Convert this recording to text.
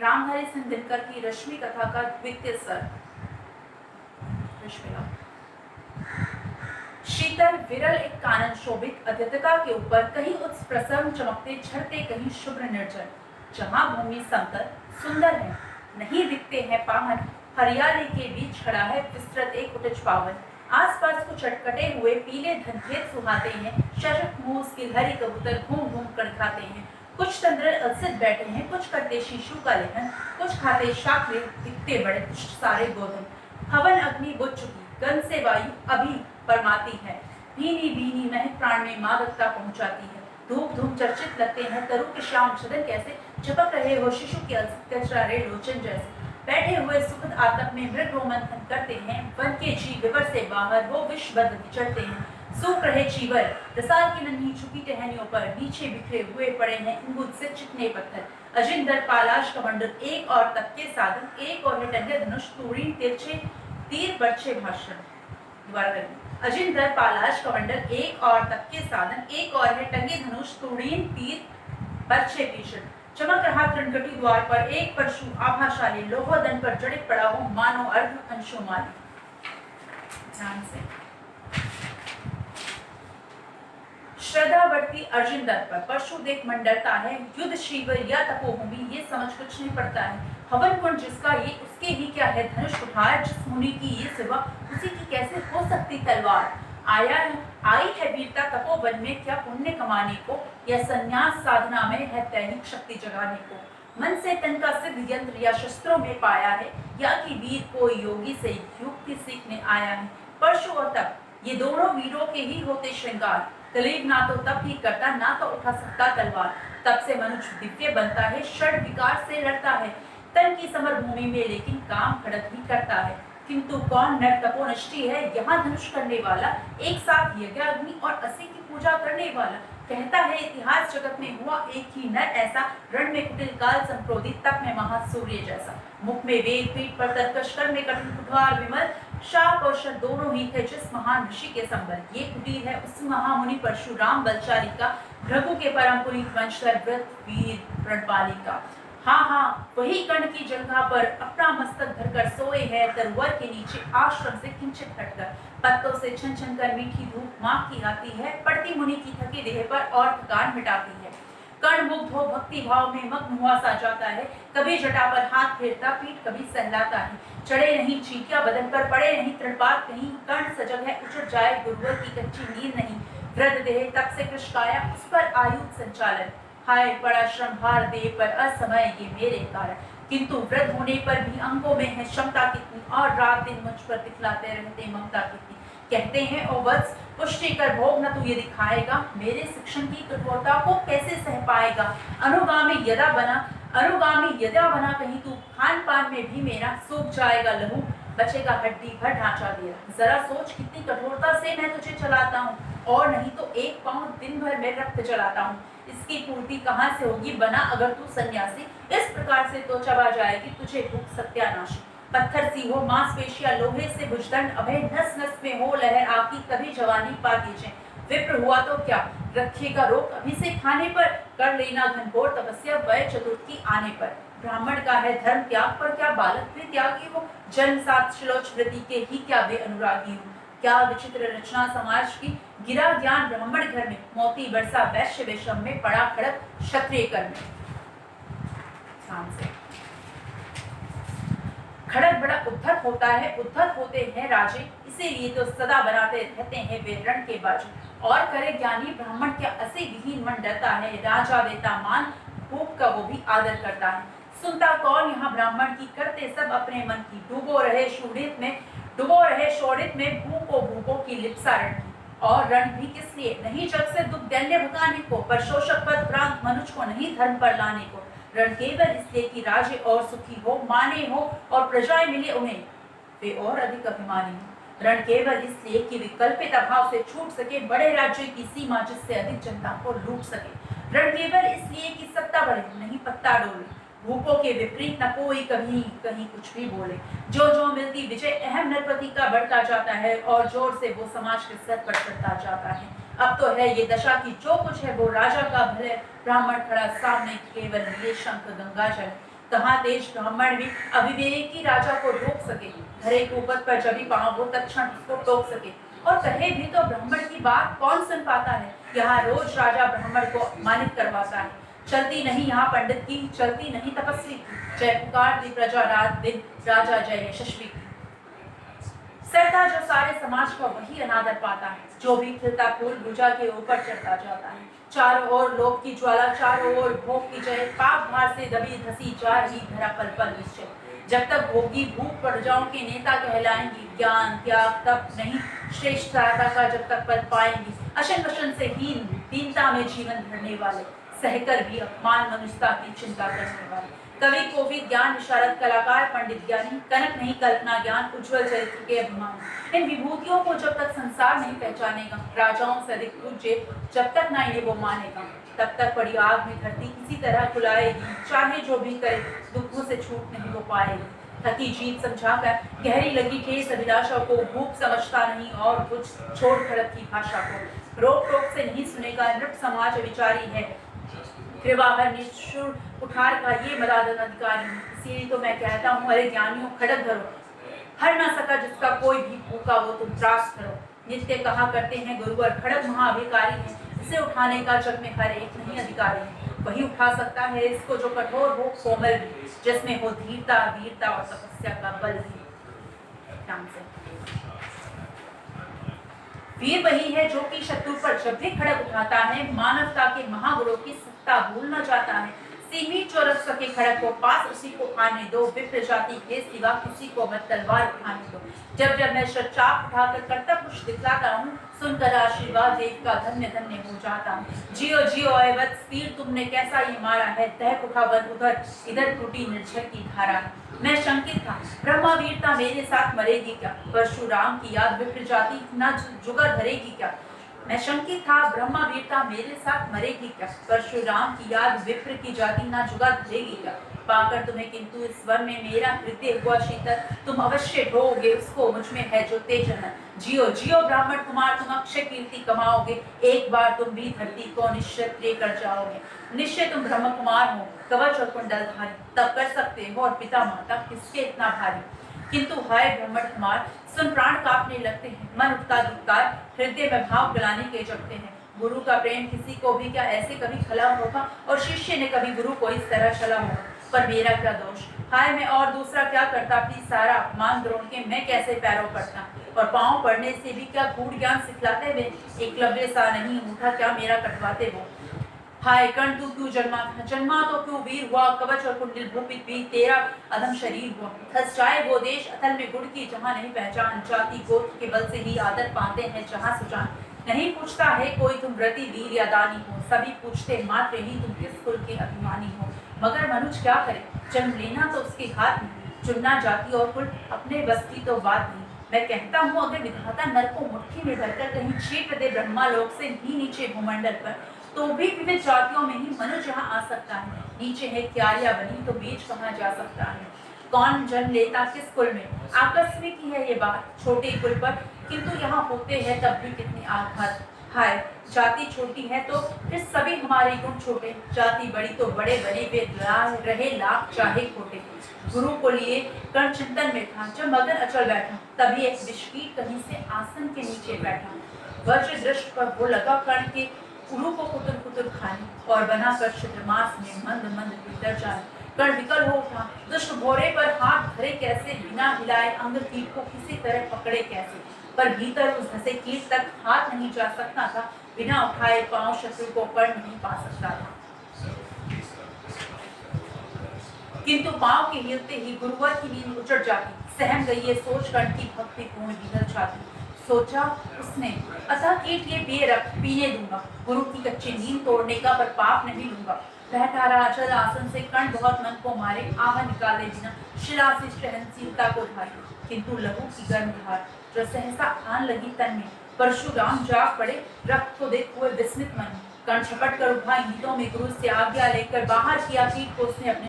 रामधारी सिंह दिनकर की रश्मि कथा का द्वितीय सर्ग। शीतल विरल एक कानन शोभित अद्यतका के ऊपर कहीं उत्स प्रसन्न चमकते झरते, कहीं शुभ्र निर्जन, जहाँ भूमि समतल सुंदर है, नहीं दिखते हैं पावन, हरियाली के बीच खड़ा है विस्तृत एक कुटिज पावन। आसपास कुछ अटकटे हुए पीले धनखेत सुहाते हैं, शशक मूस गिलहरी कबूतर घूम घूम कर खाते हैं। कुछ तंद्रे अलसित बैठे हैं, कुछ करते शीशु का लेखन, कुछ खाते शाकले दिखते बड़े, कुछ सारे गोधन। हवन अग्नि बुझ चुकी, गंध से वायु अभी परमाती है, भीनी भीनी महक प्राण में मादकता पहुंचाती है। धूप धूप चर्चित लगते हैं तरु के श्याम छदन कैसे, झपक रहे हो शिशु के अलसित कचरारे लोचन जैसे। बैठे हुए सुखद आतप में मृग रोमंथन करते हैं, वन के जीव विवर से बाहर वो विश्वबद्ध विचरते हैं। सूख रहे चीवर रसाल की नन्ही झुकी टहनियों पर नीचे बिखरे हुए पड़े हैं इंगुद से चिकने पत्थर। अजिंदर पालाश कमंडल एक और तक के साधन, एक और है टंगे धनुष तूरीन तिरछे तीर बर्छे भाषण। दोबारा करेंगे। अजिंदर पालाश कमंडल एक और तक के साधन, एक और है टंगे धनुष तूरीन तीर बर्छे भीषण। चमक रहा त्रिनकटी द्वार पर एक परशु आभाशाली, लोहोदन पर जड़ित पड़ा हो मानो अर्ध अंशुमाली। ध्यान से श्रद्धावर्ती अर्जुनदत्त पर परशु देख मंडरता है, युद्ध शिविर या तपोभूमि ये समझ कुछ नहीं पड़ता है। हवन कुंड जिसका ये उसके ही क्या है धनुष कुठार, जिस मुनि की ये सेवा उसी की कैसे हो सकती तलवार। आई है वीरता तपोवन में क्या पुण्य कमाने को, या संन्यास साधना में है दैनिक शक्ति जगाने को। मन से तन का सिद्ध यंत्र या शस्त्रों में पाया है, या कि वीर को योगी से युक्ति सीखने आया है। परशु और तप ये दोनों वीरों के ही होते श्रृंगार, कलीब ना तो तप ही करता ना तो उठा सकता तलवार। तप से मनुष्य दिव्य बनता है, षड विकार से लड़ता है, तन की समर भूमि में लेकिन काम खड़क भी करता है। किंतु कौन नर तपोनिष्ठी है यहाँ धनुष करने वाला, एक साथ यज्ञ अग्नि और असी की पूजा करने वाला। कहता है इतिहास जगत में हुआ एक ही नर ऐसा, रण में कुटिल काल संप्रोदित तप में महासूर्य जैसा। मुख में वेद पीठ पर तरकश कर में कठिन कुठार विमल, शाप और शर दोनों ही थे जिस महान ऋषि के संबल। ये कुटीर है उस महामुनि परशुराम बलचारी का, भृगु के परम पुनीत वंशधर व्रत वीर प्रणपाली का। हाँ वही कर्ण की जंघा पर अपना मस्तक धरकर सोए है, तरुवर के नीचे आश्रम से किंचित हटकर। पत्तों से छन छन कर मीठी धूप माँ की आती है, पड़ती मुनि की थकी देह पर और थकान मिटाती है। कर्ण मुग्ध हो भक्ति भाव में मग्न हुआ सा जाता है, कभी जटा पर हाथ फेरता पीठ कभी सहलाता है। चढ़े नहीं चीटियां बदन पर, पड़े नहीं तृणपात कहीं, कर्ण सजग है उछट जाए गुरुवर की कच्ची नींद नहीं। वृद्ध देह तप से कृष्काया उस पर आयुध संचालन, हाय बड़ा श्रम भार दे पर असमय ये मेरे कारण। किंतु वृद्ध होने पर भी अंगों में है क्षमता कितनी, और रात दिन मुझ पर दिखलाते रहते ममता कितनी। कहते हैं ओ वत्स पुष्टि कर भोग न तू ये दिखाएगा, मेरे शिक्षण की कठोरता को कैसे सह पाएगा। अनुगामी यदा बना कहीं तू, खान पान में भी मेरा सूख जाएगा लहू, बचेगा हड्डी भर ढांचा दिया। जरा सोच कितनी कठोरता से मैं तुझे चलाता हूँ, और नहीं तो एक पाँव दिन भर में रक्त जलाता हूँ। इसकी पूर्ति कहाँ से होगी बना अगर तू सन्यासी, इस प्रकार से तो चबा जाएगी तुझे भूख सत्यानाशी। पत्थर सी हो मांसपेशियां लोहे से भुजदंड अभय, नस नस में हो लहर आपकी कभी जवानी पा दीजिए। विप्र हुआ तो क्या रखेगा रोक अभी से खाने पर, कर लेना घनघोर तपस्या वय चतुर्थी आने पर। ब्राह्मण का है धर्म त्याग पर क्या बालक भी त्यागी हो, जन्म सात शिलोच वृत्ति के ही क्या वे अनुरागी हो। क्या विचित्र रचना समाज की, गिरा ज्ञान ब्राह्मण घर में, मोती बरसा वैश्य वेशम में, पड़ा खड़क क्षत्रिय कर में। खड़क बड़ा उद्धत होता है, उद्धत होते हैं राजे, इसीलिए तो सदा बनाते रहते हैं वे रण के बाजे। और करे ज्ञानी ब्राह्मण क्या असी विहीन मन डरता है, राजा देता मान भूप का वो भी आदर करता है। सुनता कौन यहाँ ब्राह्मण की, करते सब अपने मन की, डूबो रहे शोणित में भूपों की लिप्सा रण की। और रण भी किस लिए, नहीं जग से दुख दैन्य भगाने को, पर शोषक पद प्रांत मनुष्य को नहीं धर्म पर लाने को। रण केवल इसलिए कि राजे और सुखी हो, माने हो और प्रजाएं मिले उन्हें, वे और अधिक अभिमानी हो। रण केवल इसलिए कि विकल्पित अभाव से छूट सके, बड़े राज्य की सीमा जिससे अधिक जनता को लूट सके। रण केवल इसलिए कि सत्ता बढ़े नहीं पत्ता डोले, भूपों के विपरीत न कोई कभी कहीं कुछ भी बोले। जो जो मिलती विजय अहम नरपति का बढ़ता जाता है, और जोर से वो समाज के सर पर चढ़ता जाता है। अब तो है ये दशा की जो कुछ है वो राजा का भले, ब्राह्मण खड़ा सामने केवल लिए शंख गंगा जल। कहाँ तेज ब्राह्मण भी अविवेकी राजा को रोक सके, धरे कुपत पर जभी पाँव वो तत्क्षण उसको टोक सके। और कहे भी तो ब्राह्मण की बात कौन सुन पाता है। यहाँ रोज राजा ब्राह्मण को अपमानित करवाता है। चलती नहीं यहाँ पंडित की, चलती नहीं तपस्वी की, जय पुकार दी प्रजा रात दिन, राजा जय यशस्वी की। सरता जो सारे समाज का वही अनादर पाता है, जो भी खिलता फूल भुजा के ऊपर चढ़ता जाता है। चारों ओर लोभ की ज्वाला, चारों ओर भोग की जय, पाप भार से दबी धसी जा रही धरा पल पल निश्चय। जब तक भोगी भूख प्रजाओं के नेता कहलाएंगी, ज्ञान त्याग तप नहीं श्रेष्ठता का जब तक पद पाएंगी। अशन वशन से हीन दीनता में जीवन भरने वाले, सहकर भी अपमान मनुष्यता की चिंता करने वाले। कवि कोविद ज्ञान विशारद कलाकार पंडित ज्ञानी, कनक नहीं कल्पना ज्ञान उज्ज्वल चरित्र के अभिमानी। इन विभूतियों को जब तक संसार नहीं पहचानेगा, राजाओं से अधिक पूज्य जब तक ना इन्हें वो मानेगा, तब तक बड़ी आग में धरती किसी तरह खुलाएगी। चाहे जो भी करे दुखों से छूट नहीं हो पाएगी। थकी जीत समझाकर गहरी लगी ठेस अभिलाषा को, भूख समझता नहीं और कुछ छोड़ खड़क की भाषा को। रोक टोक से नहीं सुनेगा नृप समाज विचारी है, कृपाहर निष्ठुर कुठार का ये मदादन अधिकारी है। इसीलिए तो मैं कहता हूँ, अरे ज्ञानियों खड़क धरो, हर ना सका जिसका कोई भी भूखा वो तुम त्रास करो। नित्य कहा करते हैं गुरुवर खड़क महाअधिकारी है, इसे उठाने का जग में हर एक नहीं अधिकारी है। वही उठा सकता है इसको जो कठोर हो कोमल भी, जिसमें हो धीरता वीरता और तपस्या का बल भी। वीर वही है जो कि शत्रु पर जब भी खड़क उठाता है, मानवता के महागुरु की सत्ता भूलना चाहता है। सीमित जो रख सके खड़क को पास उसी को आने दो, विप्र जाति के सिवा किसी को मत तलवार उठाने दो। जब जब मैं चाप उठाकर कर्तव्य कुछ दिखलाता हूँ, सुनकर आशीर्वाद देव का धन्य धन्य हो जाता हूँ। जियो जियो वत्स, तीर तुमने कैसा ये मारा है, तह उठा वन उधर, इधर टूटी निर्झर की धारा। मैं शंकित था, ब्रह्मा वीरता मेरे साथ मरेगी क्या, परशुराम की याद विप्र जाति न जुगा धरेगी क्या। मैं शंकित था, ब्रह्मा वीरता मेरे साथ मरेगी क्या, परशुराम की याद विप्र की जाति ना जुगा धरेगी क्या। पाकर तुम्हें किंतु इस वन में मेरा हृदय हुआ शीतल, तुम अवश्य ढोगे उसको मुझ में है जो तेजन। जियो जियो ब्राह्मण कुमार, तुम अक्षय कीर्ति कमाओगे, एक बार तुम भी धरती को निश्चित लेकर जाओगे। निश्चय तुम ब्रह्म कुमार हो, कवच और कुंडलधारी, तब कर सकते हो और पिता माता किसके इतना भारी। किंतु हाय ब्राह्मण कुमार, सुन प्राण कांपने लगते हैं, मन उठता धिक्कार, हृदय में भाव गलाने के जगते हैं। गुरु का प्रेम किसी को भी क्या ऐसे कभी खला होगा, और शिष्य ने कभी गुरु को इस तरह चला होगा। पर मेरा क्या दोष, हाय मैं और दूसरा क्या करता, अपनी सारा अपमान द्रोण के मैं कैसे पैरों पड़ता। और पाँव पड़ने से भी क्या गूढ़ ज्ञान सिखलाते हुए, एकलव्य सा नहीं उठा क्या मेरा कटवाते वो। हाय कर्ण तू क्यों जन्मा था, जन्मा तो क्यों वीर हुआ, कवच और कुंडल भूपित भी तेरा अधम शरीर हुआ। धस जाए वो देश अतल में गुड़ की, जहाँ नहीं पहचान, जाति गोत्र के बल से ही आदर पाते हैं जहाँ सुजान। नहीं पूछता है कोई तुम व्रती वीर या दानी हो, सभी पूछते मात्र ही तुम किस कुल के अभिमानी हो। मगर मनुष्य क्या करे, जन्म लेना तो उसके हाथ में, चुनना जाति और कुल अपने बस की तो बात नहीं। मैं कहता हूँ अगर विधाता नर को मुट्ठी में भरकर कहीं छीट दे ब्रह्मा लोक से भी नीचे भूमंडल पर, तो भी विविध जातियों में ही मनुष्य यहाँ आ सकता है। नीचे है क्यारियां बनी तो बीच कहाँ जा सकता है। कौन जन्म लेता किस कुल में, आकस्मिक ही है ये बात छोटे कुल पर, किंतु यहाँ होते हैं तब भी कितने आघात। हाय जाति छोटी है तो फिर सभी हमारे गुण छोटे, जाति बड़ी तो बड़े बड़े वे रहे लाख चाहे खोटे। गुरु को लिए कर्ण चिंतन में था, जब मगन अचल बैठा, तभी एक विषकीट कहीं से आसन के नीचे बैठा। वज्र दृष्ट पर वो लगा कर्ण के गुरु को कुतुर कुतुर खाने, और बनाकर क्षुद्रमास में मंद मंद भीतर जाए। कर्ण विकल हो उठा, दुष्ट भोरे पर हाथ धरे कैसे, बिना हिलाए अंग कीट को किसी तरह पकड़े कैसे। पर भीतर उस धसे कीट तक हाथ नहीं जा सकता था, बिना उठाए पांव शत्रु को पढ़ नहीं पा सकता था। किंतु पांव के हिलते ही गुरुवर की नींद उचट जाती, सहम गई ये सोच कर्ण की भक्ति पूर्ण विहल छाती। सोचा उसने अतः कीट ये पिए रख पीने दूंगा, गुरु की कच्ची नींद तोड़ने का पर पाप नहीं लूंगा। बैठा रहा अचल आसन से, कर्ण बहुत मन को मारे, आह निकाले बिना शिला से सहनशीलता को धारी। किंतु लहू की गर्म धार जो सहसा आन लगी तन में, परशुराम जाग पड़े रक्त को देख हुए विस्मित मन। कर्ण झपट कर उठा, ईंटों में गुरु से आज्ञा लेकर बाहर किया कीट को उसने अपने